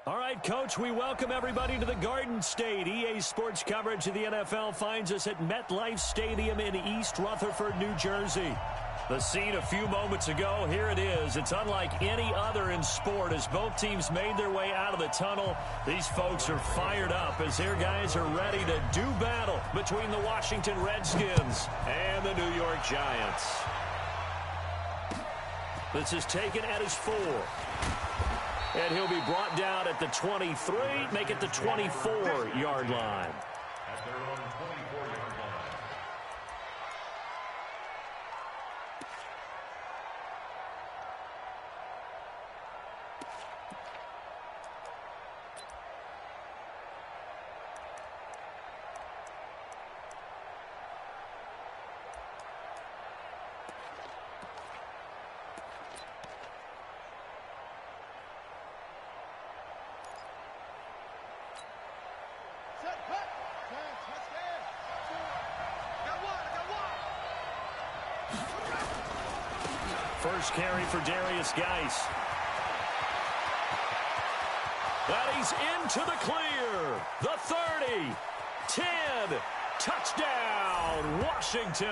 All right, Coach, we welcome everybody to the Garden State. EA Sports coverage of the NFL finds us at MetLife Stadium in East Rutherford, New Jersey. The scene a few moments ago, here it is. It's unlike any other in sport as both teams made their way out of the tunnel. These folks are fired up as their guys are ready to do battle between the Washington Redskins and the New York Giants. This is taken at his 4. And he'll be brought down at the 23, make it the 24-yard line. At their own 24-yard line. First carry for Darius Geis. And he's into the clear. The 30, 10, touchdown, Washington.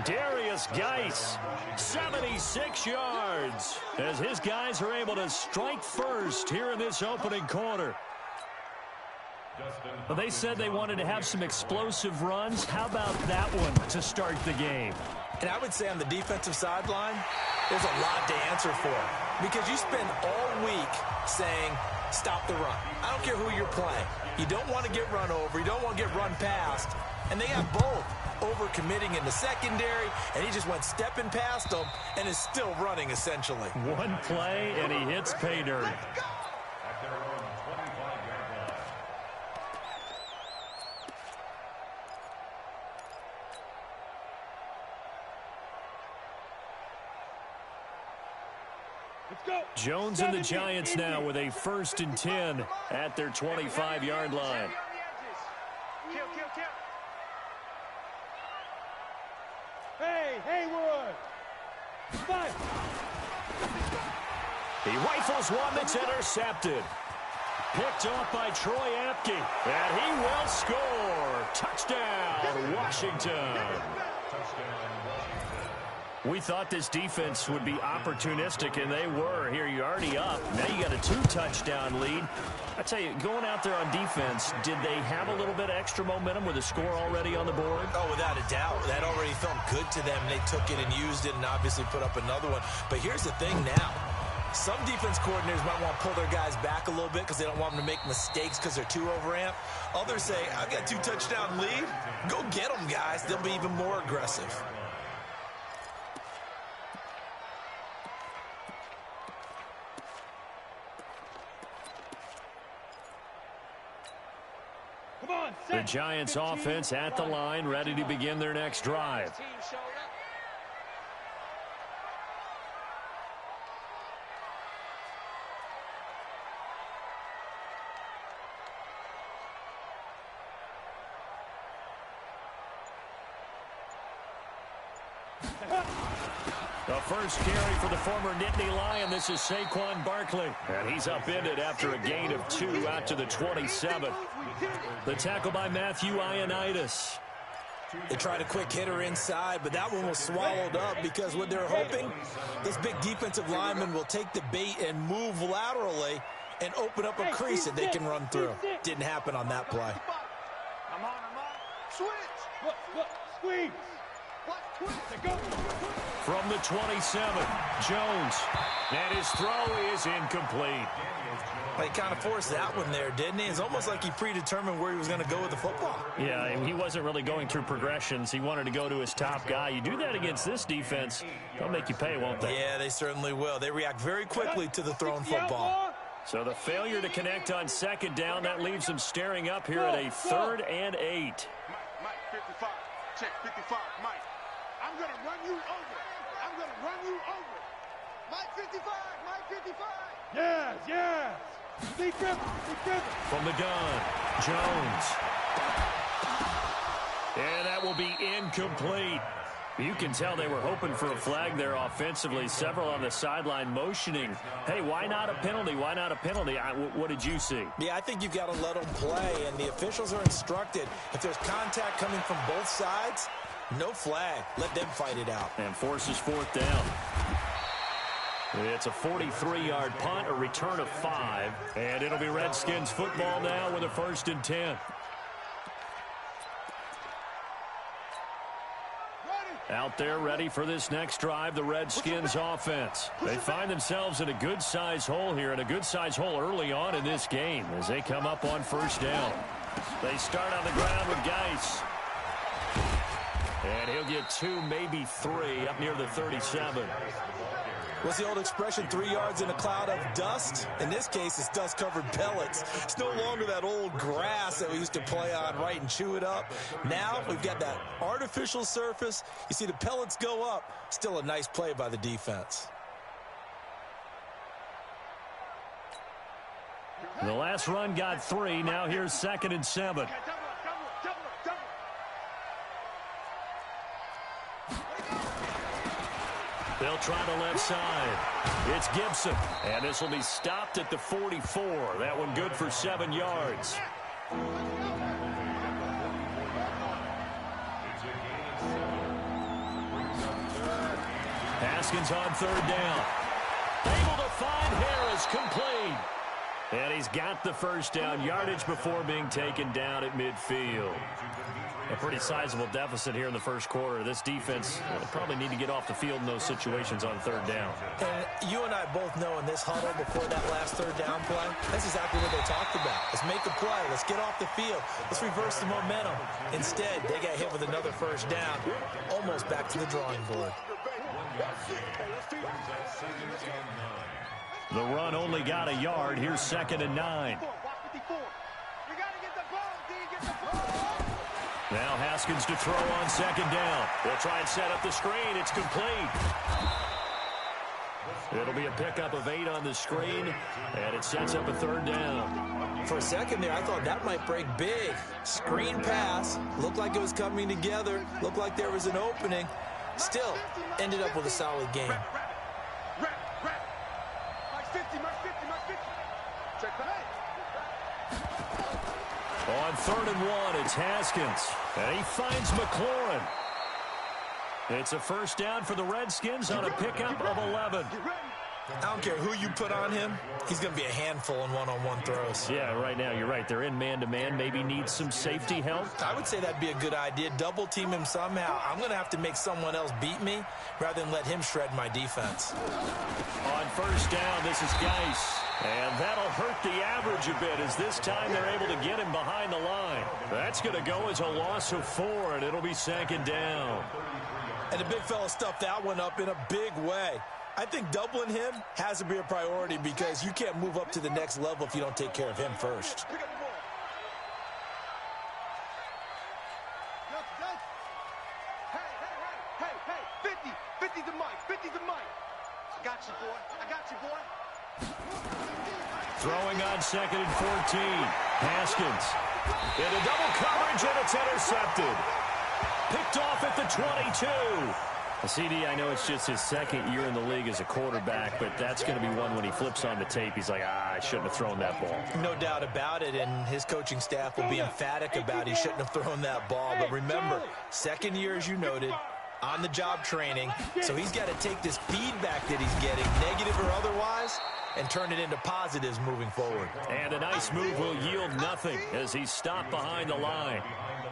Darius Geis, 76 yards, as his guys are able to strike first here in this opening quarter. Well, they said they wanted to have some explosive runs. How about that one to start the game? And I would say on the defensive sideline, there's a lot to answer for. Because you spend all week saying, stop the run. I don't care who you're playing. You don't want to get run over. You don't want to get run past. And they have both. Overcommitting in the secondary, and he just went stepping past them and is still running, essentially. One play, and he hits pay dirt. At their own 25-yard line. Jones and the Giants now with a 1st and 10 at their 25-yard line. Hey, Haywood! Fight! He rifles one that's intercepted. Picked off by Troy Apke, and he will score. Touchdown, Washington. We thought this defense would be opportunistic, and they were. Here, you're already up. Now you got a 2-touchdown lead. I tell you, going out there on defense, did they have a little bit of extra momentum with a score already on the board? Oh, without a doubt. That already felt good to them. They took it and used it and obviously put up another one. But here's the thing now. Some defense coordinators might want to pull their guys back a little bit because they don't want them to make mistakes because they're too overamped. Others say, I've got 2-touchdown lead. Go get them, guys. They'll be even more aggressive. The Giants offense at the line, ready to begin their next drive. The first carry for the former Nittany Lion. This is Saquon Barkley. And he's upended after a gain of 2 out to the 27. The tackle by Matthew Ioannidis. They tried a quick hitter inside, but that one was swallowed up because what they're hoping, this big defensive lineman will take the bait and move laterally and open up a crease that they can run through. Didn't happen on that play. I'm on. Switch. Look, squeeze. From the 27, Jones. And his throw is incomplete. He kind of forced that one there, didn't he? It's almost like he predetermined where he was going to go with the football. Yeah, he wasn't really going through progressions. He wanted to go to his top guy. You do that against this defense, they'll make you pay, won't they? Yeah, they certainly will. They react very quickly to the thrown football. So the failure to connect on 2nd down, that leaves them staring up here at a 3rd and 8. Mike, 55. Check 55, Mike. I'm going to run you over. Mike 55, Mike 55. Yes. From the gun, Jones. And that will be incomplete. You can tell they were hoping for a flag there offensively. Several on the sideline motioning, hey, why not a penalty? Why not a penalty? What did you see? Yeah, I think you've got to let them play, and the officials are instructed. If there's contact coming from both sides, no flag. Let them fight it out. And forces fourth down. It's a 43-yard punt, a return of 5. And it'll be Redskins football now with a 1st and 10. Out there ready for this next drive, the Redskins offense. They find themselves in a good-sized hole here, and a good-sized hole early on in this game as they come up on 1st down. They start on the ground with Geis. And he'll get 2, maybe 3, up near the 37. What's the old expression, 3 yards in a cloud of dust? In this case, it's dust-covered pellets. It's no longer that old grass that we used to play on, right, and chew it up. Now we've got that artificial surface. You see the pellets go up. Still a nice play by the defense. The last run got 3. Now here's 2nd and 7. They'll try the left side. It's Gibson. And this will be stopped at the 44. That one good for 7 yards. Haskins on 3rd down. Able to find Harris, complete. And he's got the 1st down, yardage before being taken down at midfield. A pretty sizable deficit here in the 1st quarter. This defense will probably need to get off the field in those situations on 3rd down. And you and I both know in this huddle before that last 3rd down play, that's exactly what they talked about. Let's make a play. Let's get off the field. Let's reverse the momentum. Instead, they got hit with another 1st down, almost back to the drawing board. The run only got a yard. Here's 2nd and 9. Now Haskins to throw on 2nd down. They'll try and set up the screen. It's complete. It'll be a pickup of 8 on the screen, and it sets up a 3rd down. For a second there, I thought that might break big. Screen pass. Looked like it was coming together. Looked like there was an opening. Still, ended up with a solid game. On 3rd and 1, it's Haskins. And he finds McLaurin. It's a 1st down for the Redskins on a pickup of 11. I don't care who you put on him. He's going to be a handful in one-on-one throws. Yeah, right now, you're right. They're in man-to-man. Maybe needs some safety help. I would say that'd be a good idea. Double team him somehow. I'm going to have to make someone else beat me rather than let him shred my defense. On 1st down, this is Geis. And that'll hurt the average a bit as this time they're able to get him behind the line. That's going to go as a loss of 4, and it'll be 2nd down. And the big fella stuffed that one up in a big way. I think doubling him has to be a priority because you can't move up to the next level if you don't take care of him first. Hey, 50 to Mike, 50 to Mike. I got you, boy. Throwing on 2nd and 14. Haskins. Into double coverage, and it's intercepted. Picked off at the 22. CD, I know it's just his 2nd year in the league as a quarterback, but that's going to be one when he flips on the tape. He's like, I shouldn't have thrown that ball. No doubt about it, and his coaching staff will be emphatic about he shouldn't have thrown that ball. But remember, 2nd year, as you noted, on-the-job training, so he's got to take this feedback that he's getting, negative or otherwise, and turn it into positives moving forward. And a nice move will yield nothing as he's stopped behind the line.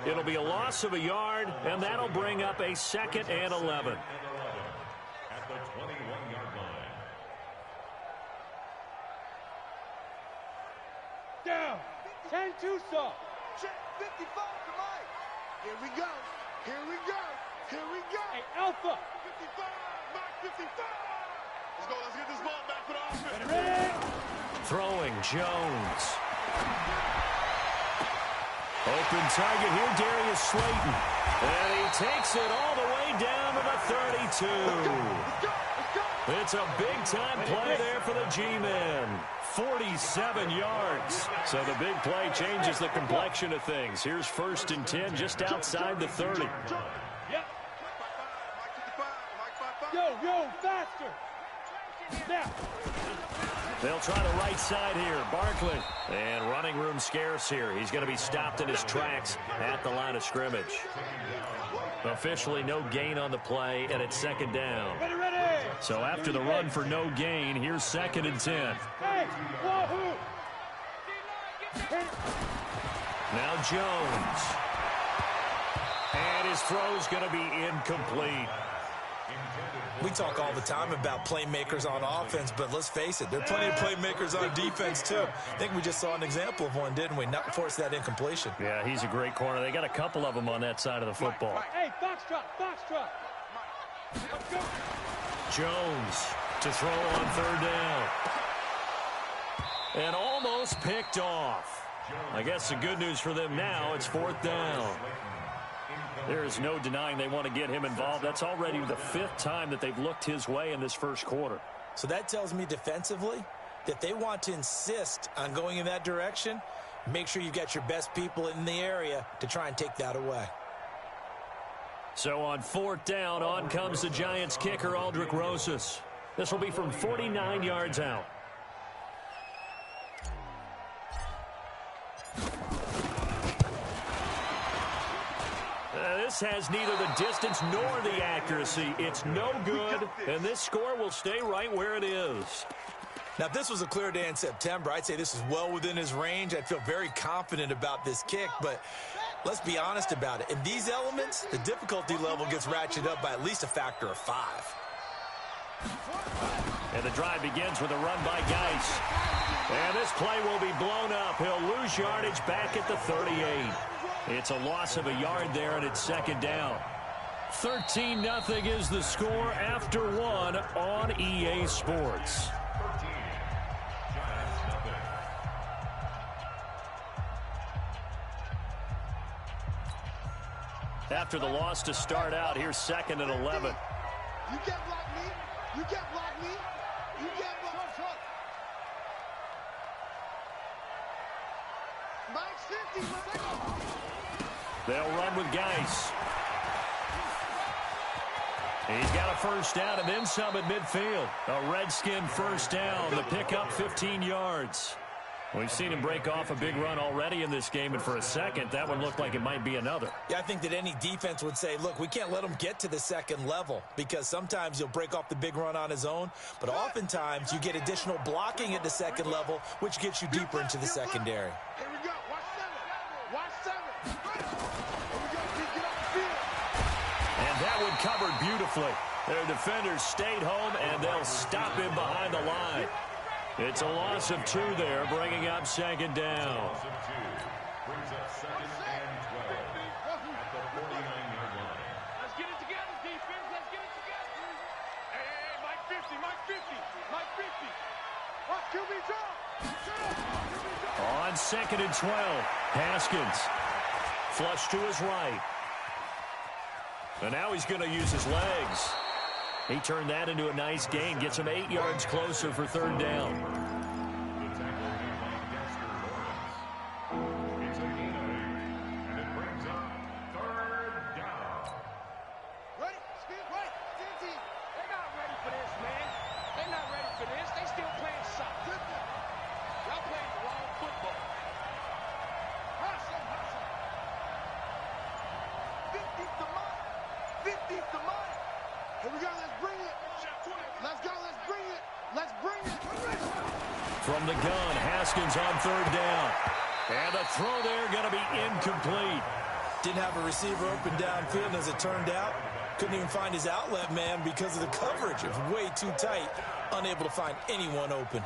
It'll be a loss of a yard, and that'll bring up a 2nd and 11. At the 21-yard line. Down. 10 Tucson. Check 55 to Mike. Here we go. Hey, Alpha. 55, Mike 55. Let's get this ball back for the offense. Ready? Throwing Jones. Open target here, Darius Slayton. And he takes it all the way down to the 32. It's a big-time play there for the G-men. 47 yards. So the big play changes the complexion of things. Here's 1st and 10 just outside the 30. Yo, faster. Now. They'll try the right side here. Barkley. And running room scarce here. He's going to be stopped in his tracks at the line of scrimmage. Officially no gain on the play, and it's second down. Ready. So after the run for no gain, here's 2nd and 10. Hey, wahoo. Now Jones. And his throw's going to be incomplete. We talk all the time about playmakers on offense, but let's face it, there are plenty of playmakers on defense, too. I think we just saw an example of one, didn't we? Not force that incompletion. Yeah, he's a great corner. They got a couple of them on that side of the football. Hey, foxtrot. Let's go. Jones to throw on 3rd down. And almost picked off. I guess the good news for them now, it's 4th down. There is no denying they want to get him involved. That's already the 5th time that they've looked his way in this first quarter. So that tells me defensively that they want to insist on going in that direction. Make sure you've got your best people in the area to try and take that away. So on 4th down, on comes the Giants kicker, Aldrick Rosas. This will be from 49 yards out. This has neither the distance nor the accuracy. It's no good, and this score will stay right where it is. Now, if this was a clear day in September, I'd say this is well within his range. I'd feel very confident about this kick, but let's be honest about it. In these elements, the difficulty level gets ratcheted up by at least a factor of 5. And the drive begins with a run by Geis. And this play will be blown up. He'll lose yardage back at the 38. It's a loss of a yard there, and it's 2nd down. 13-0 is the score after 1 on EA Sports. After the loss to start out, here's 2nd and 11. You can't block me. You can't block me. You can't block me. Mike's 50. They'll run with Geis. He's got a 1st down and then some at midfield. A Redskin 1st down. The pickup 15 yards. We've seen him break off a big run already in this game, and for a second, that one looked like it might be another. Yeah, I think that any defense would say, look, we can't let him get to the 2nd level because sometimes he'll break off the big run on his own, but oftentimes you get additional blocking at the 2nd level, which gets you deeper into the secondary. Here we go. Watch 7. Here we go. Get off the field. And that one covered beautifully. Their defenders stayed home, and they'll stop him behind the line. It's a loss of 2 there, bringing up 2nd down. Loss of 2 brings up 2nd and 12 at the 49-yard line. Let's get it together, defense. Let's get it together. Hey, Mike 50. Mike 50. Watch QB drop. On 2nd and 12, Haskins. Flush to his right. And now he's going to use his legs. He turned that into a nice gain. Gets him 8 yards closer for 3rd down. The tackle made by Dexter Lawrence. It's a gain of 8, and it brings up 3rd down. Ready? Spin right. Spin team. They're not ready for this, man. They're not ready for this. They still playing soccer. Y'all playing the wrong football. Hustle. 50's the mark. 50's the mark. Here we go. Let's bring it. Let's go. Let's bring it. Let's bring it. From the gun, Haskins on 3rd down. And the throw there going to be incomplete. Didn't have a receiver open downfield, and as it turned out, couldn't even find his outlet man because of the coverage. It was way too tight, unable to find anyone open.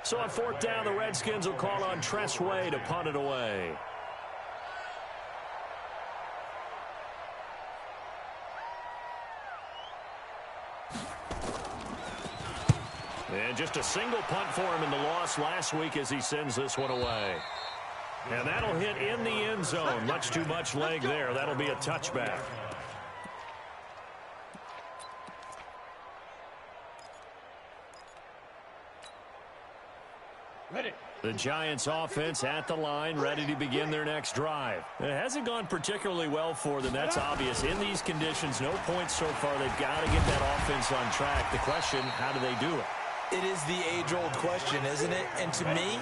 So on 4th down, the Redskins will call on Tress Way to punt it away. And just a single punt for him in the loss last week as he sends this one away. And that'll hit in the end zone. Much too much leg there. That'll be a touchback. The Giants offense at the line, ready to begin their next drive. It hasn't gone particularly well for them. That's obvious. In these conditions, no points so far. They've got to get that offense on track. The question, how do they do it? It is the age-old question, isn't it? And to me,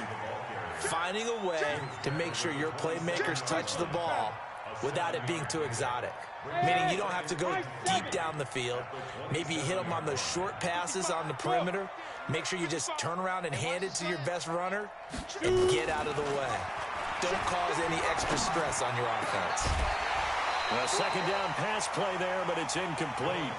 finding a way to make sure your playmakers touch the ball without it being too exotic. Meaning you don't have to go deep down the field. Maybe you hit them on those short passes on the perimeter. Make sure you just turn around and hand it to your best runner and get out of the way. Don't cause any extra stress on your offense. A second down pass play there, but it's incomplete.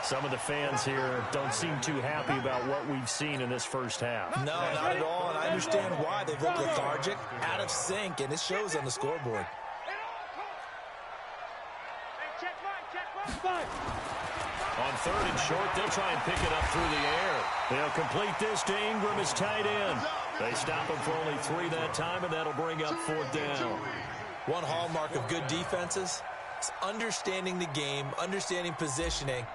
Some of the fans here don't seem too happy about what we've seen in this first half. No, not at all, and I understand why. They've looked lethargic, out of sync, and it shows on the scoreboard. On third and short, they'll try and pick it up through the air. They'll complete this to Ingram as tight end. They stop him for only 3 that time, and that'll bring up 4th down. One hallmark of good defenses is understanding the game, understanding positioning,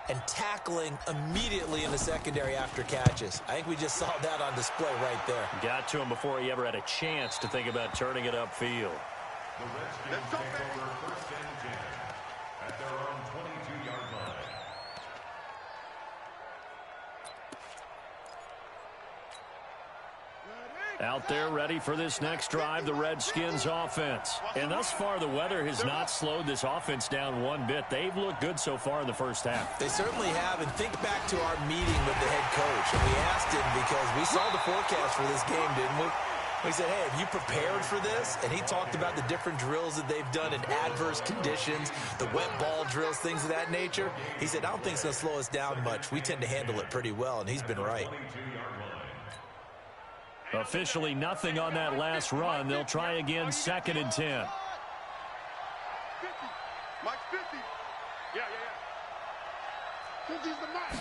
and tackling immediately in the secondary after catches. I think we just saw that on display right there. Got to him before he ever had a chance to think about turning it upfield. The Redskins take over 1st and 10 at their own 22-yard line. Out there ready for this next drive, the Redskins offense. And thus far, the weather has not slowed this offense down one bit. They've looked good so far in the first half. They certainly have, and think back to our meeting with the head coach. And we asked him because we saw the forecast for this game, didn't we? We said, hey, have you prepared for this? And he talked about the different drills that they've done in adverse conditions, the wet ball drills, things of that nature. He said, I don't think it's going to slow us down much. We tend to handle it pretty well, and he's been right. Officially nothing on that last run. They'll try again, 2nd and 10. 50. Mike 50. Yeah. 50's the Mike.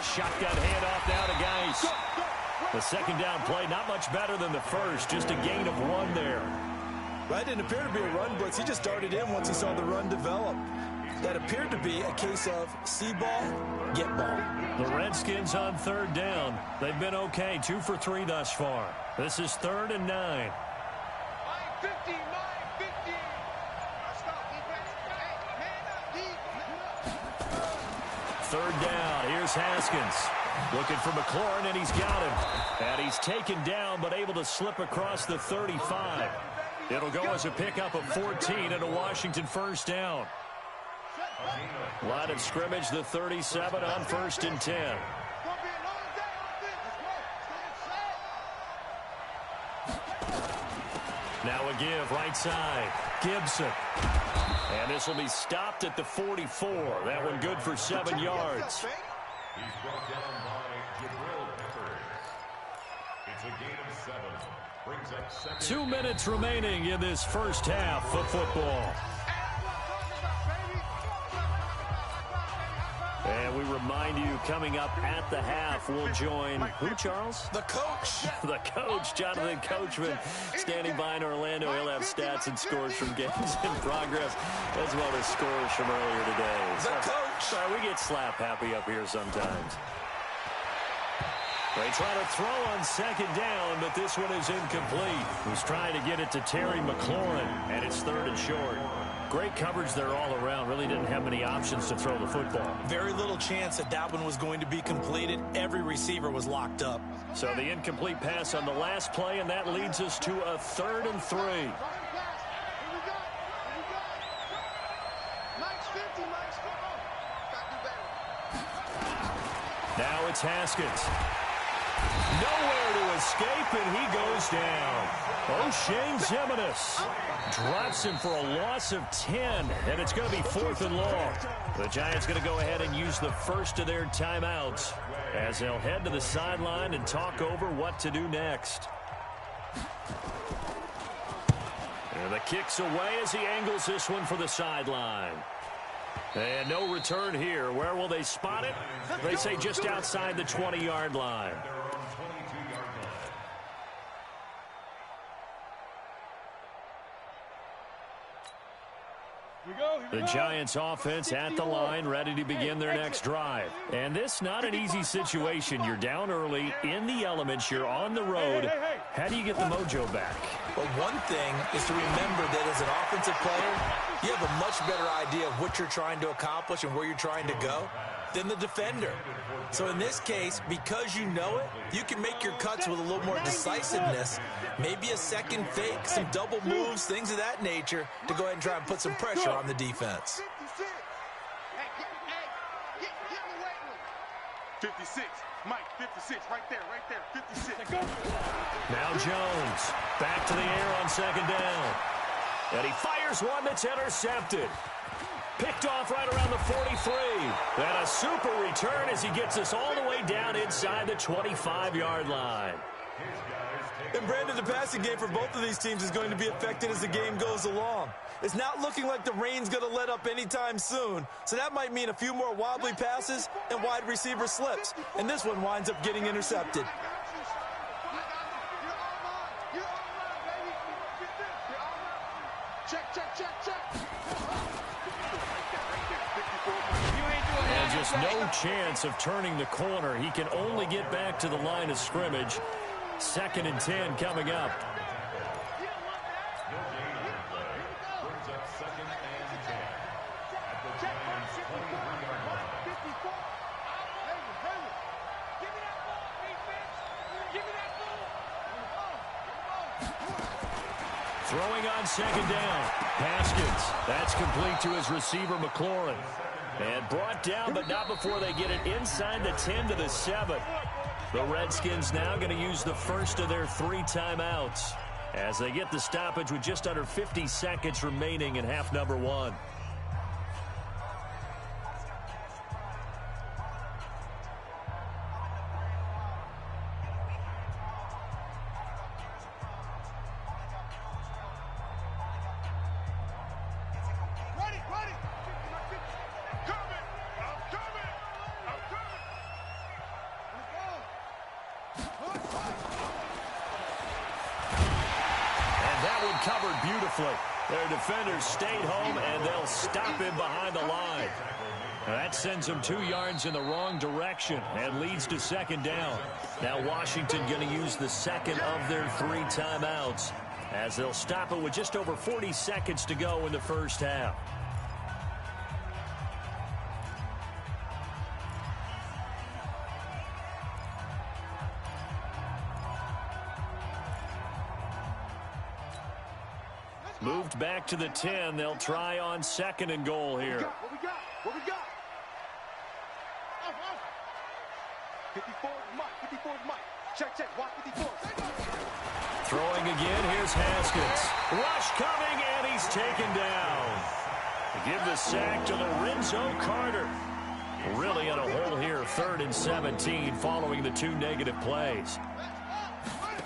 Shotgun handoff now to Geis. The second down play, not much better than the first, just a gain of 1 there. That didn't appear to be a run blitz. He just darted in once he saw the run develop. That appeared to be a case of see ball, get ball. The Redskins on 3rd down. They've been okay, 2 for 3 thus far. This is 3rd and 9. Mike 50. Mike 50. Stop defense. Hey, man up, 3rd down. Here's Haskins. Looking for McLaurin, and he's got him. And he's taken down, but able to slip across the 35. It'll go as a pickup of 14 and a Washington 1st down. Line of scrimmage, the 37 on 1st and 10. Now a give, right side. Gibson. And this will be stopped at the 44. That one good for 7 yards. He's brought down by Jabril Peppers. It's a gain of 7. Brings up 2nd. 2 minutes remaining in this first half of football. And we remind you, coming up at the half, we'll join who, Charles? The coach. The coach, Jonathan Coachman, standing by in Orlando. He'll have stats and scores from games in progress, as well as scores from earlier today. The coach. Sorry, we get slap happy up here sometimes. They try to throw on 2nd down, but this one is incomplete. He's trying to get it to Terry McLaurin, and it's 3rd and short. Great coverage there all around. Really didn't have many options to throw the football. Very little chance that one was going to be completed. Every receiver was locked up. So the incomplete pass on the last play, and that leads us to a 3rd and 3. Now it's Haskins. Nowhere to escape, and he goes down. O'Shane Ximines drops him for a loss of 10, and it's going to be 4th and long. The Giants going to go ahead and use the first of their timeouts as they'll head to the sideline and talk over what to do next. And the kick's away as he angles this one for the sideline. And no return here. Where will they spot it? They say just outside the 20-yard line. Here we go. The Giants offense at the line, ready to begin their next drive. And this not an easy situation. You're down early, in the elements, you're on the road. How do you get the mojo back? Well, one thing is to remember that as an offensive player, you have a much better idea of what you're trying to accomplish and where you're trying to go than the defender. So in this case, because you know it, you can make your cuts with a little more decisiveness, maybe a second fake, some double moves, things of that nature, to go ahead and try and put some pressure on the defense. 56, Mike, 56, right there, 56. Now Jones, back to the air on second down. And he fires one that's intercepted. Picked off right around the 43. And a super return as he gets us all the way down inside the 25-yard line. And Brandon, the passing game for both of these teams is going to be affected as the game goes along. It's not looking like the rain's going to let up anytime soon, so that might mean a few more wobbly passes and wide receiver slips. And this one winds up getting intercepted. And just no chance of turning the corner. He can only get back to the line of scrimmage. 2nd and 10 coming up. Throwing on 2nd down. Haskins. That's complete to his receiver, McLaurin. And brought down, but not before they get it inside the 10 to the 7. The Redskins now going to use the first of their 3 timeouts as they get the stoppage with just under 50 seconds remaining in half number 1. Covered beautifully. Their defenders stayed home, and they'll stop him behind the line. Now that sends them 2 yards in the wrong direction and leads to 2nd down. Now Washington going to use the 2nd of their 3 timeouts as they'll stop it with just over 40 seconds to go in the first half. Moved back to the 10. They'll try on 2nd and goal here. What we got? 54 is Mike. Check. Watch 54. Throwing again. Here's Haskins. Rush coming, and he's taken down. Give the sack to Lorenzo Carter. Really in a hole here. 3rd and 17 following the 2 negative plays.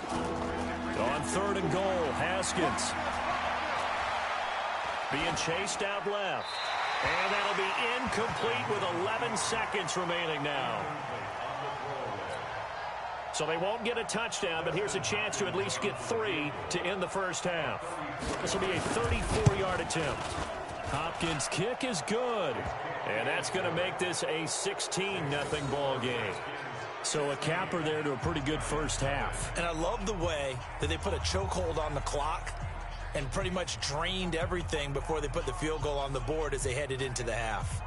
On 3rd and goal, Haskins. Being chased out left. And that'll be incomplete with 11 seconds remaining now. So they won't get a touchdown, but here's a chance to at least get 3 to end the first half. This will be a 34-yard attempt. Hopkins' kick is good. And that's going to make this a 16-0 ball game. So a capper there to a pretty good first half. And I love the way that they put a chokehold on the clock and pretty much drained everything before they put the field goal on the board as they headed into the half.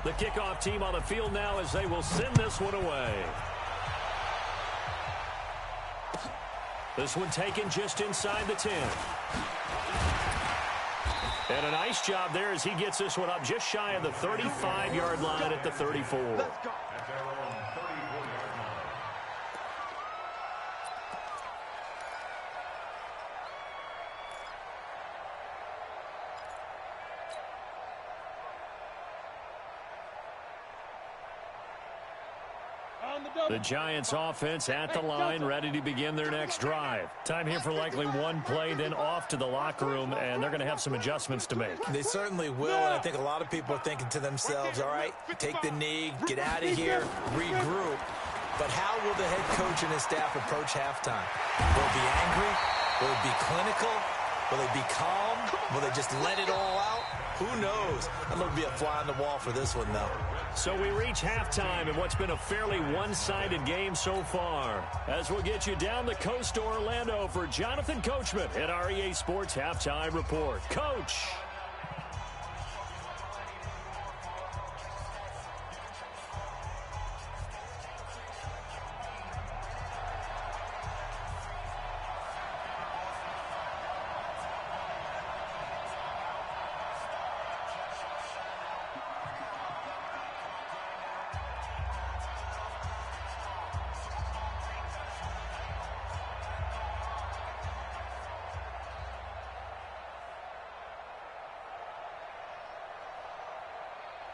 The kickoff team on the field now as they will send this one away. This one taken just inside the 10. And a nice job there as he gets this one up just shy of the 35-yard line at the 34. Let's go. On the The Giants offense at the line, ready to begin their next drive. Time here for likely one play, then off to the locker room, and they're going to have some adjustments to make. They certainly will, and I think a lot of people are thinking to themselves, all right, take the knee, get out of here, regroup. But how will the head coach and his staff approach halftime? Will it be angry? Will it be clinical? Will they be calm? Will they just let it all out? Who knows? I'm going to be a fly on the wall for this one, though. So we reach halftime in what's been a fairly one-sided game so far. As we'll get you down the coast to Orlando for Jonathan Coachman at our EA Sports Halftime Report. Coach!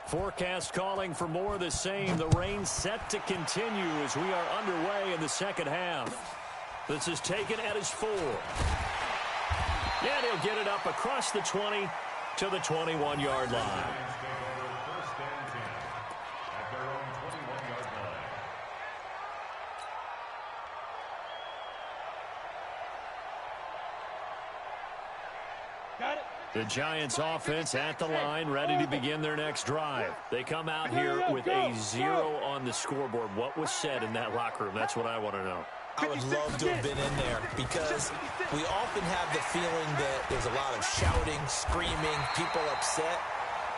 Forecast calling for more of the same. The rain set to continue as we are underway in the second half. This is taken at his 4. And he'll get it up across the 20 to the 21-yard line. First and 10 at their own 21-yard line. Got it. The Giants offense at the line, ready to begin their next drive. They come out here with a 0 on the scoreboard. What was said in that locker room? That's what I want to know. I would love to have been in there because we often have the feeling that there's a lot of shouting, screaming, people upset.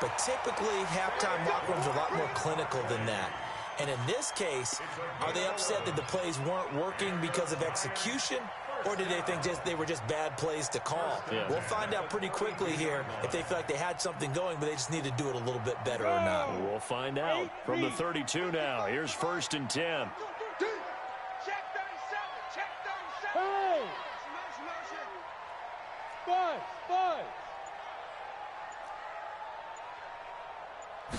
But typically, halftime locker rooms are a lot more clinical than that. And in this case, are they upset that the plays weren't working because of execution? Or did they think they were just bad plays to call? Yeah. We'll find out pretty quickly here if they feel like they had something going, but they just need to do it a little bit better or not. We'll find out. From the 32 now, here's 1st and 10. Check 37. Check 37. Hey! Five.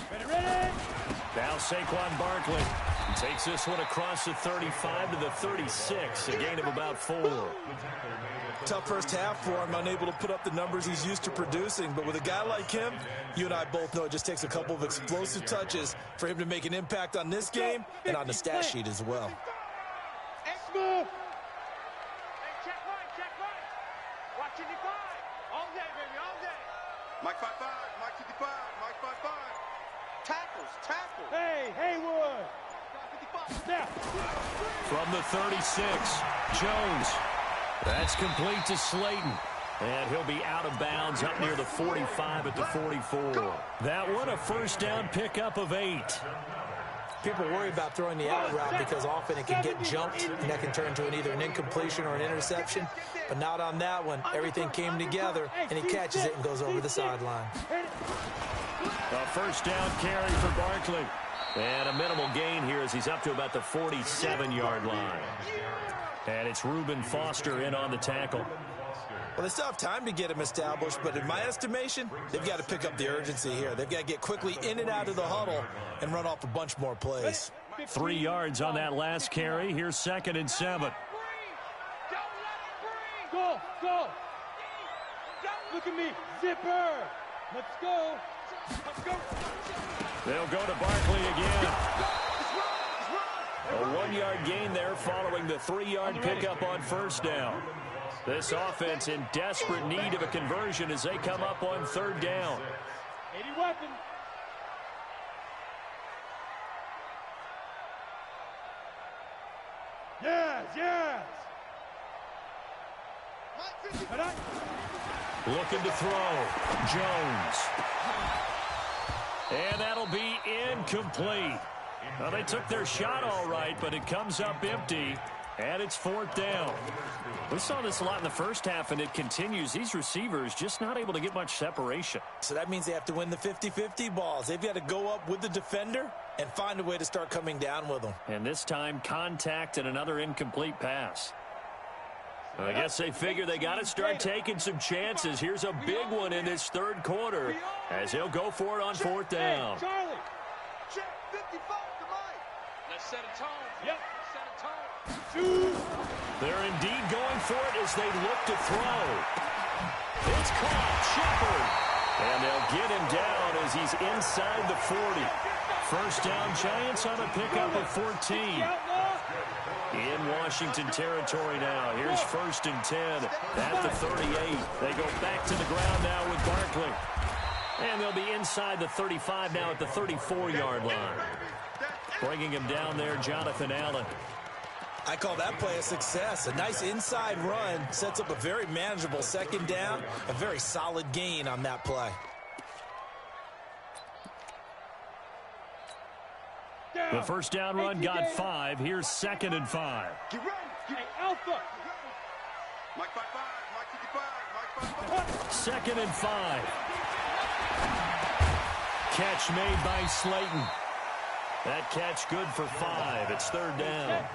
Ready. Now Saquon Barkley takes this one across the 35 to the 36, a gain of about 4. Tough first half for him, unable to put up the numbers he's used to producing. But with a guy like him, you and I both know it just takes a couple of explosive touches for him to make an impact on this game and on the stat sheet as well. Move. Hey, check right. Watching the guy. All day, baby, all day. Mike 5-5, Mike 55, Mike 5-5. Tackles. Hey, Haywood. 55. Now. From the 36, Jones. That's complete to Slayton. And he'll be out of bounds up near the 45 at the 44. That one a first down pickup of 8. People worry about throwing the out route because often it can get jumped, and that can turn to either an incompletion or an interception. But not on that one. Everything came together, and he catches it and goes over the sideline. A first down carry for Barkley. And a minimal gain here as he's up to about the 47-yard line. And it's Reuben Foster in on the tackle. Well, they still have time to get him established, but in my estimation, they've got to pick up the urgency here. They've got to get quickly in and out of the huddle and run off a bunch more plays. 3 yards on that last carry. Here's 2nd and 7. Go. Look at me. Zipper. Let's go. They'll go to Barkley again. A 1-yard gain there following the 3-yard pickup on first down. This offense in desperate need of a conversion as they come up on 3rd down. 80 weapon. Yes. Looking to throw. Jones. And that'll be incomplete. Well, they took their shot all right, but it comes up empty. And it's 4th down. We saw this a lot in the first half, and it continues. These receivers just not able to get much separation. So that means they have to win the 50-50 balls. They've got to go up with the defender and find a way to start coming down with them. And this time, contact and another incomplete pass. I guess they figure they got to start taking some chances. Here's a big one in this 3rd quarter as he'll go for it on 4th down. Check 55 to Mike. Let's set a tone. Yep. Set a tone. They're indeed going for it as they look to throw. It's caught. Shepard. And they'll get him down as he's inside the 40. First down, Giants on a pickup of 14. In Washington territory now. Here's 1st and 10 at the 38. They go back to the ground now with Barkley. And they'll be inside the 35 now at the 34-yard line. Bringing him down there, Jonathan Allen. I call that play a success. A nice inside run sets up a very manageable 2nd down. A very solid gain on that play. The first down run got 5. Here's 2nd and 5. Get ready. Hey, Alpha. Mike 5-5. Mike 55. Mike 5-5. 2nd and 5. Catch made by Slayton. That catch good for 5. It's 3rd down.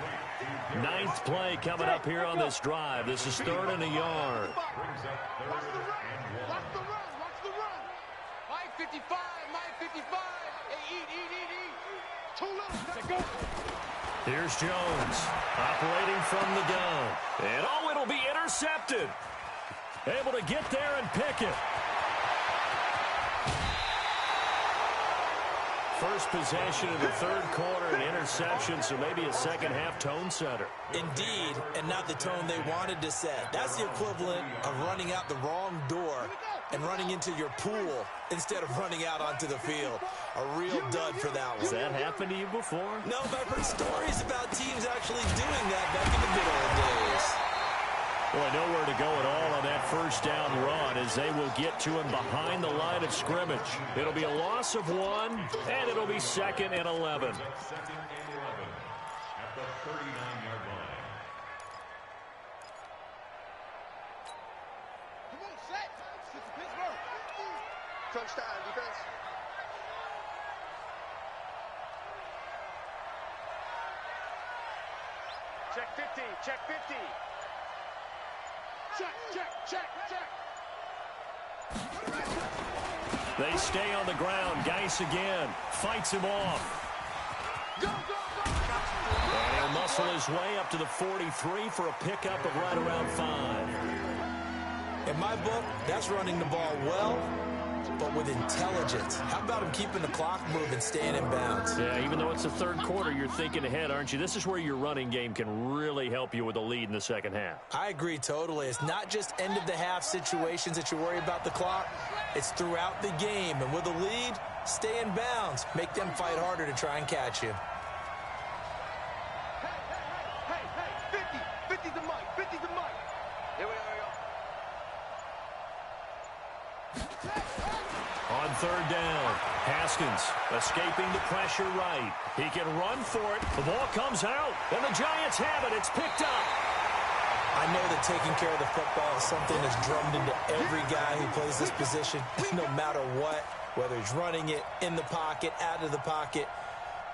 9th play coming up here on this drive. This is 3rd and a yard. Watch the run. Watch the run. Watch the run. Mike 55. Mike 55. Hey, eat. Too little. Go. Here's Jones operating from the gun. And, oh, it'll be intercepted. Able to get there and pick it. First possession of the 3rd quarter, an interception, so maybe a second-half tone setter. Indeed, and not the tone they wanted to set. That's the equivalent of running out the wrong door and running into your pool instead of running out onto the field. A real dud for that one. Has that happened to you before? No, but I've heard stories about teams actually doing that back in the good old days. Well, nowhere to go at all on that first down run as they will get to him behind the line of scrimmage. It'll be a loss of 1, and it'll be 2nd and 11. 2nd and 11 at the 39-yard line. Come on, set. This is Pittsburgh. Touchdown, defense. Check 50. Check 50. Check. They stay on the ground. Geis again. Fights him off. Go. And he'll muscle his way up to the 43 for a pickup of right around 5. In my book, that's running the ball well, but with intelligence. How about him keeping the clock moving, staying in bounds? Yeah, even though it's the 3rd quarter, you're thinking ahead, aren't you? This is where your running game can really help you with a lead in the 2nd half. I agree totally. It's not just end-of-the-half situations that you worry about the clock. It's throughout the game. And with a lead, stay in bounds. Make them fight harder to try and catch you. Hey. 50 to Mike. 50 to Mike. Here we go. On 3rd down, Haskins escaping the pressure right. He can run for it. The ball comes out, and the Giants have it. It's picked up. I know that taking care of the football is something that's drummed into every guy who plays this position, no matter what, whether he's running it, in the pocket, out of the pocket.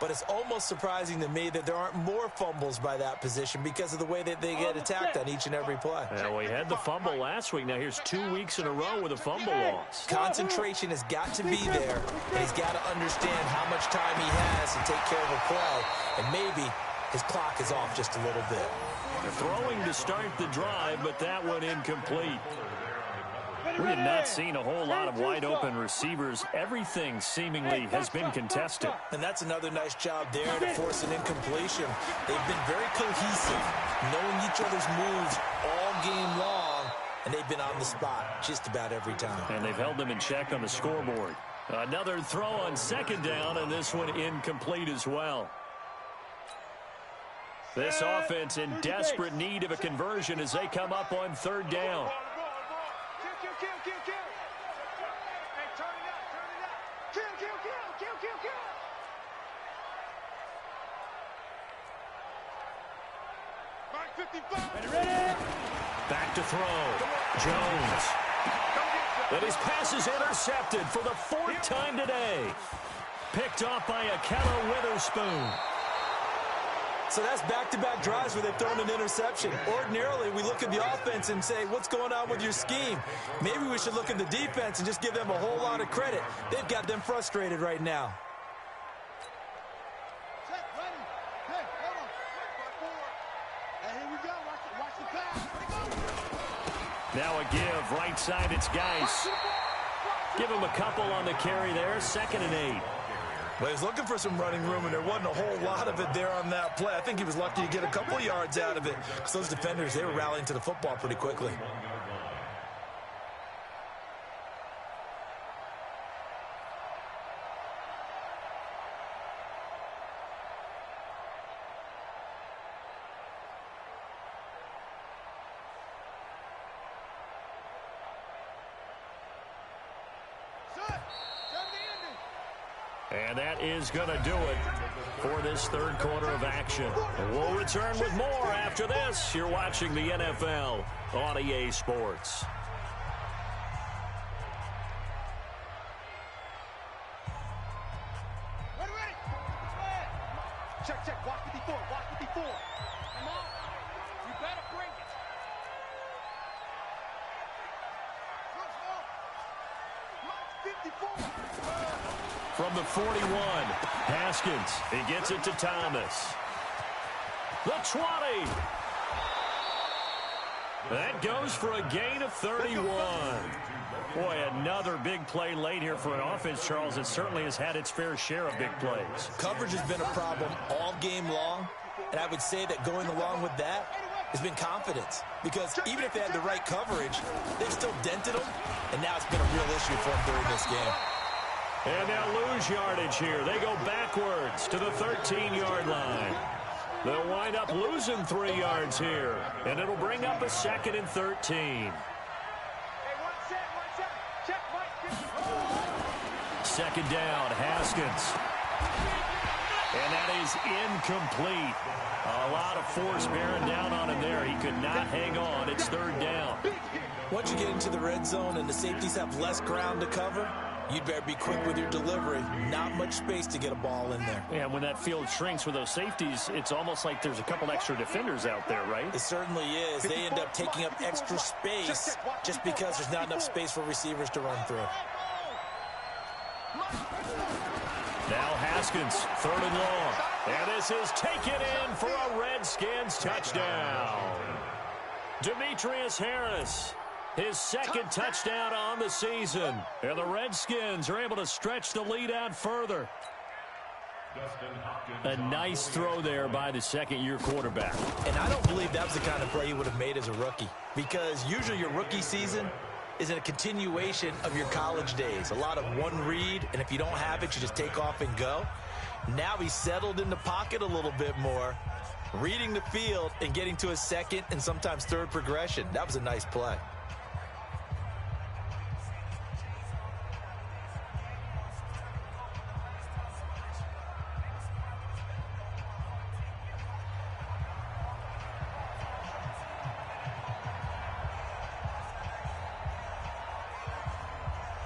But it's almost surprising to me that there aren't more fumbles by that position because of the way that they get attacked on each and every play. Yeah, we had the fumble last week. Now here's 2 weeks in a row with a fumble loss. Concentration has got to be there, and he's got to understand how much time he has to take care of a play, and maybe his clock is off just a little bit. They're throwing to start the drive, but that one incomplete. We have not seen a whole lot of wide-open receivers. Everything seemingly has been contested. And that's another nice job there to force an incompletion. They've been very cohesive, knowing each other's moves all game long, and they've been on the spot just about every time. And they've held them in check on the scoreboard. Another throw on 2nd down, and this one incomplete as well. This offense in desperate need of a conversion as they come up on 3rd down. Kill. Hey, turn it up. Kill. Mike 55. Ready? Back to throw. Jones. But his pass is intercepted for the 4th time today. Picked off by Akello Witherspoon. So that's back-to-back drives where they've thrown an interception. Ordinarily, we look at the offense and say, what's going on with your scheme? Maybe we should look at the defense and just give them a whole lot of credit. They've got them frustrated right now. Now a give. Right side, it's Geis. Give him a couple on the carry there. 2nd and 8. Well, he's looking for some running room, and there wasn't a whole lot of it there on that play. I think he was lucky to get a couple of yards out of it, because those defenders, they were rallying to the football pretty quickly. And that is going to do it for this 3rd quarter of action. We'll return with more after this. You're watching the NFL on EA Sports. Ready. Check. Watch 54. Come on. You better bring it. Mike 54. From the 41, Haskins. He gets it to Thomas. The 20. That goes for a gain of 31. Boy, another big play late here for an offense, Charles. It certainly has had its fair share of big plays. Coverage has been a problem all game long, and I would say that going along with that has been confidence. Because even if they had the right coverage, they've still dented them, and now it's been a real issue for them during this game. And they'll lose yardage here. They go backwards to the 13-yard line. They'll wind up losing 3 yards here, and it'll bring up a 2nd and 13. Second down, Haskins. And that is incomplete. A lot of force bearing down on him there. He could not hang on. It's 3rd down. Once you get into the red zone and the safeties have less ground to cover, you'd better be quick with your delivery. Not much space to get a ball in there. Yeah, when that field shrinks with those safeties, it's almost like there's a couple extra defenders out there, right? It certainly is. They end up taking up extra space just because there's not enough space for receivers to run through. Now Haskins, 3rd and long. And this is taken in for a Redskins touchdown. Demetrius Harris, his 2nd touchdown on the season. And the Redskins are able to stretch the lead out further. A nice throw there by the 2nd-year quarterback. And I don't believe that was the kind of play he would have made as a rookie. Because usually your rookie season is in a continuation of your college days. A lot of one read, and if you don't have it, you just take off and go. Now he's settled in the pocket a little bit more, reading the field and getting to a 2nd and sometimes 3rd progression. That was a nice play.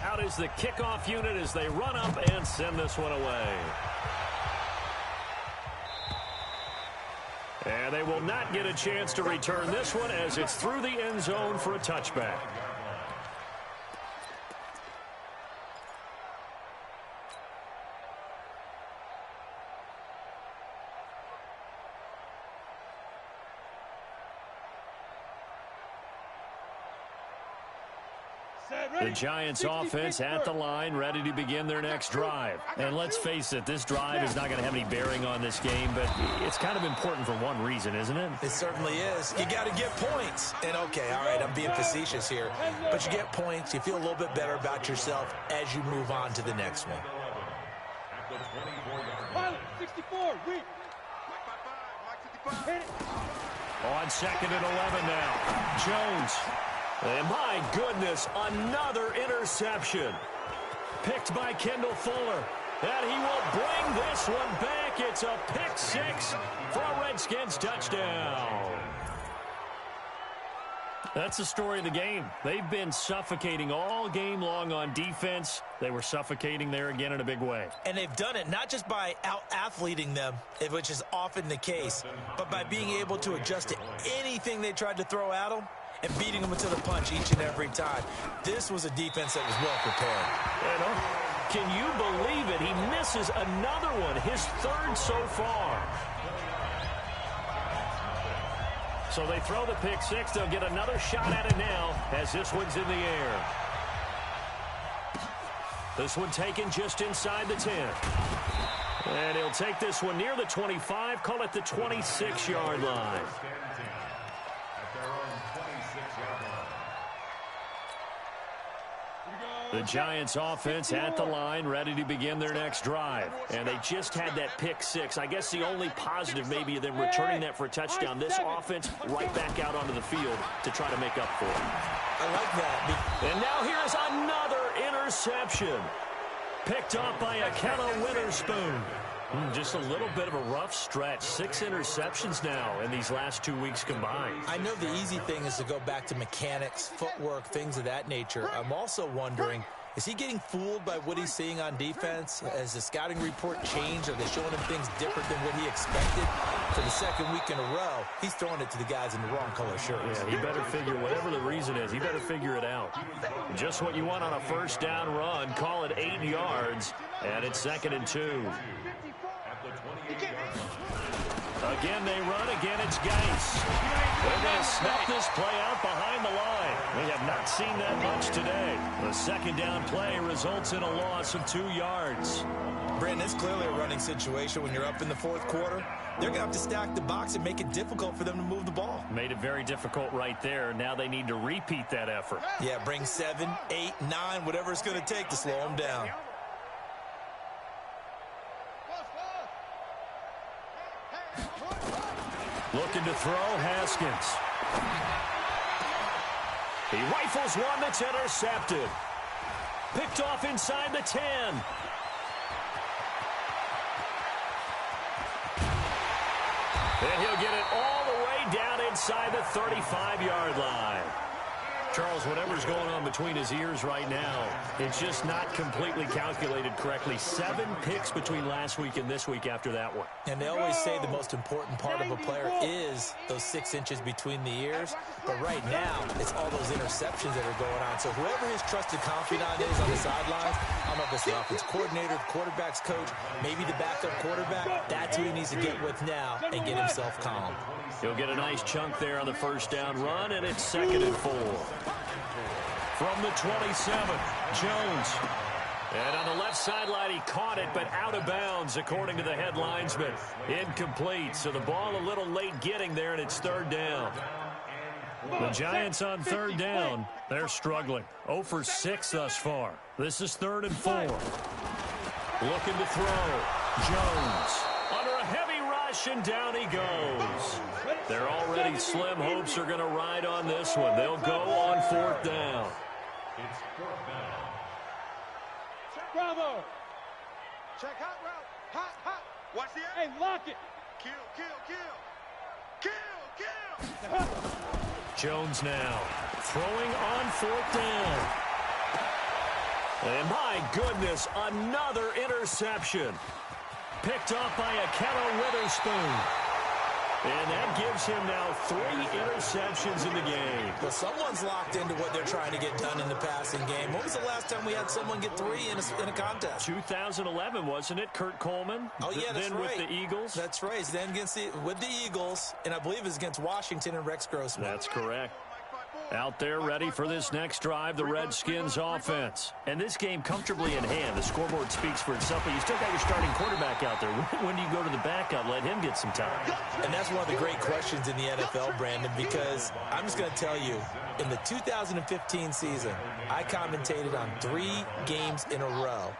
Out is the kickoff unit as they run up and send this one away. And they will not get a chance to return this one as it's through the end zone for a touchback. The Giants offense at the line, ready to begin their next drive. And let's face it, this drive is not going to have any bearing on this game, but it's kind of important for one reason, isn't it? It certainly is. You got to get points. And okay, all right, I'm being facetious here, but you get points, you feel a little bit better about yourself as you move on to the next one. 64, read. On 2nd and 11 now. Jones. And my goodness, another interception. Picked by Kendall Fuller. And he will bring this one back. It's a pick 6 for a Redskins touchdown. That's the story of the game. They've been suffocating all game long on defense. They were suffocating there again in a big way. And they've done it not just by out-athleting them, which is often the case, but by being able to adjust to anything they tried to throw at them and beating them to the punch each and every time. This was a defense that was well prepared. Can you believe it? He misses another one, his 3rd so far. So they throw the pick six. They'll get another shot at it now as this one's in the air. This one taken just inside the 10. And he'll take this one near the 25, call it the 26-yard line. The Giants offense at the line, ready to begin their next drive. And they just had that pick six. I guess the only positive maybe of them returning that for a touchdown. This offense right back out onto the field to try to make up for it. I like that. And now here's another interception. Picked up by Akello Witherspoon. Just a little bit of a rough stretch. 6 interceptions now in these last 2 weeks combined. I know the easy thing is to go back to mechanics, footwork, things of that nature. I'm also wondering, is he getting fooled by what he's seeing on defense? Has the scouting report changed? Are they showing him things different than what he expected? For the second week in a row, he's throwing it to the guys in the wrong color shirts. Yeah, he better figure, whatever the reason is, he better figure it out. Just what you want on a first down run. Call it 8 yards, and it's 2nd and 2. Again, they run. Again, it's Geis. They're going to snap this play out behind the line. We have not seen that much today. The second down play results in a loss of 2 yards. Brandon, it's clearly a running situation when you're up in the 4th quarter. They're going to have to stack the box and make it difficult for them to move the ball. Made it very difficult right there. Now they need to repeat that effort. Yeah, bring 7, 8, 9, whatever it's going to take to slow them down. Looking to throw, Haskins. He rifles one that's intercepted. Picked off inside the 10. And he'll get it all the way down inside the 35-yard line. Charles, whatever's going on between his ears right now, it's just not completely calculated correctly. 7 picks between last week and this week after that one. And they always say the most important part of a player is those 6 inches between the ears. But right now, it's all those interceptions that are going on. So whoever his trusted confidant is on the sidelines, I don't know if it's the offense coordinator, the quarterback's coach, maybe the backup quarterback, that's who he needs to get with now and get himself calm. He'll get a nice chunk there on the first down run, and it's 2nd and 4. From the 27, Jones. And on the left sideline, he caught it, but out of bounds, according to the head linesman. Incomplete, so the ball a little late getting there, and it's 3rd down. The Giants on 3rd down, they're struggling. 0 for 6 thus far. This is 3rd and 4. Looking to throw. Jones under a heavy rush, and down he goes. They're already slim hopes are going to ride on this one. They'll go on 4th down. It's 4th down. Bravo. Check hot route. Hot, hot. Watch the Hey, lock it. Kill, kill, kill. Kill, kill. Jones now throwing on 4th down. And my goodness, another interception. Picked off by Akello Witherspoon. And that gives him now 3 interceptions in the game. Well, someone's locked into what they're trying to get done in the passing game. When was the last time we had someone get 3 in a contest? 2011, wasn't it? Kurt Coleman? Oh, yeah, that's then right. with the Eagles? That's right. Then with the Eagles, and I believe it's against Washington and Rex Grossman. That's correct. Out there ready for this next drive, the Redskins offense. And this game comfortably in hand. The scoreboard speaks for itself, but you still got your starting quarterback out there. When do you go to the backup? Let him get some time. And that's one of the great questions in the NFL, Brandon, because I'm just going to tell you, in the 2015 season, I commentated on 3 games in a row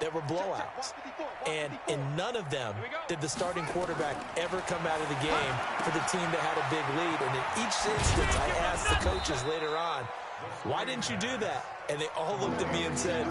that were blowouts. And in none of them did the starting quarterback ever come out of the game for the team that had a big lead. And in each instance, I asked the coaches later on, why didn't you do that? And they all looked at me and said,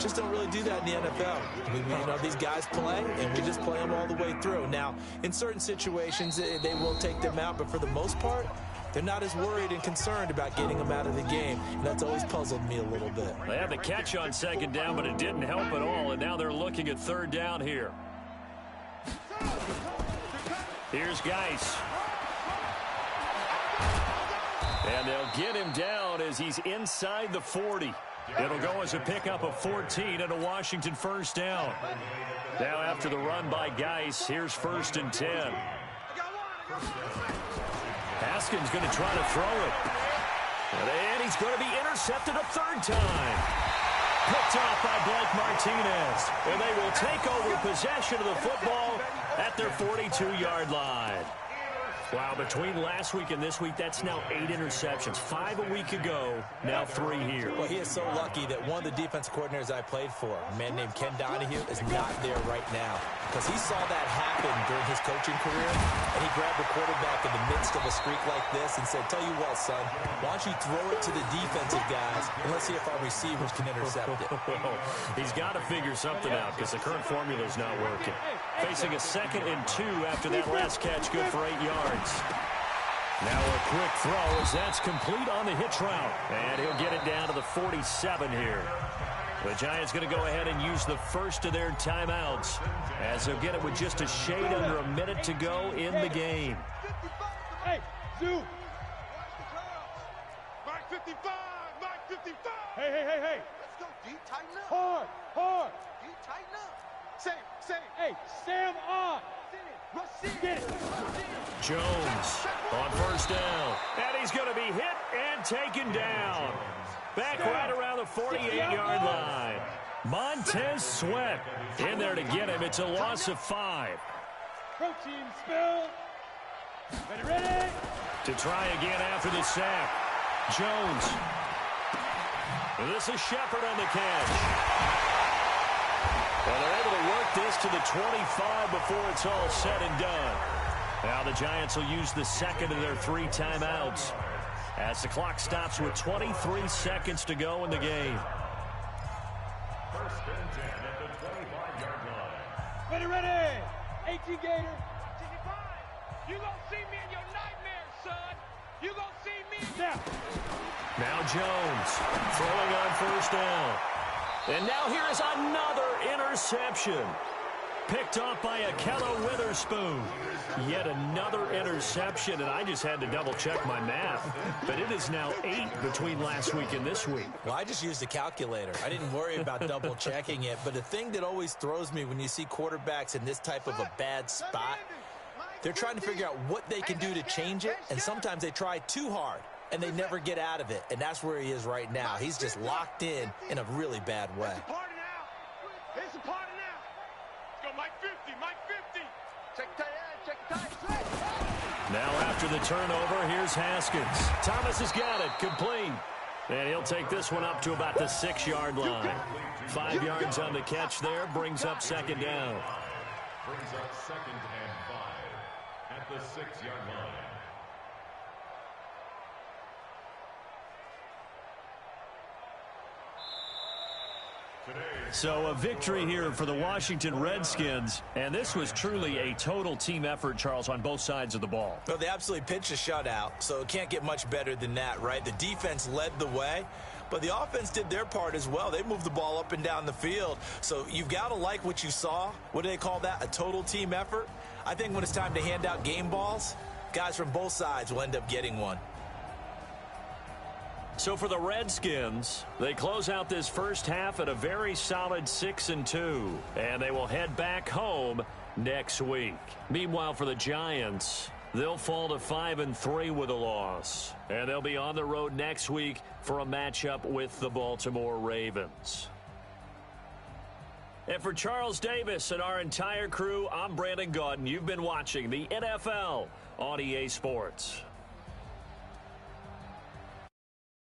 just don't really do that in the NFL. These guys play, and we just play them all the way through. Now, in certain situations, they will take them out, but for the most part, they're not as worried and concerned about getting them out of the game. And that's always puzzled me a little bit. They had the catch on 2nd down, but it didn't help at all, and now they're looking at 3rd down here. Here's Geis. And they'll get him down as he's inside the 40. It'll go as a pickup of 14 and a Washington first down. Now after the run by Geis, here's 1st and 10. Haskins going to try to throw it. And he's going to be intercepted a third time. Picked off by Blake Martinez. And they will take over possession of the football at their 42-yard line. Wow, between last week and this week, that's now 8 interceptions. 5 a week ago, now 3 here. Well, he is so lucky that one of the defense coordinators I played for, a man named Ken Donahue, is not there right now. Because he saw that happen during his coaching career, and he grabbed the quarterback in the midst of a streak like this and said, tell you what, son, why don't you throw it to the defensive guys, and let's see if our receivers can intercept it. He's got to figure something out because the current formula is not working. Facing a 2nd and 2 after that last catch, good for 8 yards. Now a quick throw as that's complete on the hitch route. And he'll get it down to the 47 here. The Giants going to go ahead and use the first of their timeouts as they'll get it with just a shade under a minute to go in the game. Hey, Zoo. Mark 55, Mark 55. Hey. Let's go, D. Tighten up. Hard. D. Tighten up. Same. Hey, Sam on. Get it. Jones on first down. And he's going to be hit and taken down. Back right around the 48-yard line. Montez Sweat in there to get him. It's a loss of 5. Protein spill. Ready? To try again after the sack. Jones. This is Shepard on the catch. Well, they're able to work this to the 25 before it's all said and done. Now the Giants will use the second of their 3 timeouts as the clock stops with 23 seconds to go in the game. First and 10 at the 25-yard line. Ready. 18 Gator. You gonna see me in your nightmares, son. You gonna see me now. Now Jones throwing on first down. And now here is another interception. Picked off by Akello Witherspoon. Yet another interception, and I just had to double-check my math. But it is now 8 between last week and this week. Well, I just used a calculator. I didn't worry about double-checking it. But the thing that always throws me when you see quarterbacks in this type of a bad spot, they're trying to figure out what they can do to change it, and sometimes they try too hard, and they never get out of it. And that's where he is right now. He's just locked in a really bad way. It's a party now. Let's go, Mike 50, Mike 50. Check the tight. Now after the turnover, here's Haskins. Thomas has got it, complete. And he'll take this one up to about the 6-yard line. 5 yards on the catch there, brings up 2nd down. Brings up 2nd and 5 at the 6-yard line. So a victory here for the Washington Redskins, and this was truly a total team effort, Charles, on both sides of the ball. Well, they absolutely pitched a shutout, so it can't get much better than that, right? The defense led the way, but the offense did their part as well. They moved the ball up and down the field, so you've got to like what you saw. What do they call that? A total team effort? I think when it's time to hand out game balls, guys from both sides will end up getting one. So for the Redskins, they close out this first half at a very solid 6-2, and they will head back home next week. Meanwhile, for the Giants, they'll fall to 5-3 with a loss, and they'll be on the road next week for a matchup with the Baltimore Ravens. And for Charles Davis and our entire crew, I'm Brandon Gaudin. You've been watching the NFL on EA Sports.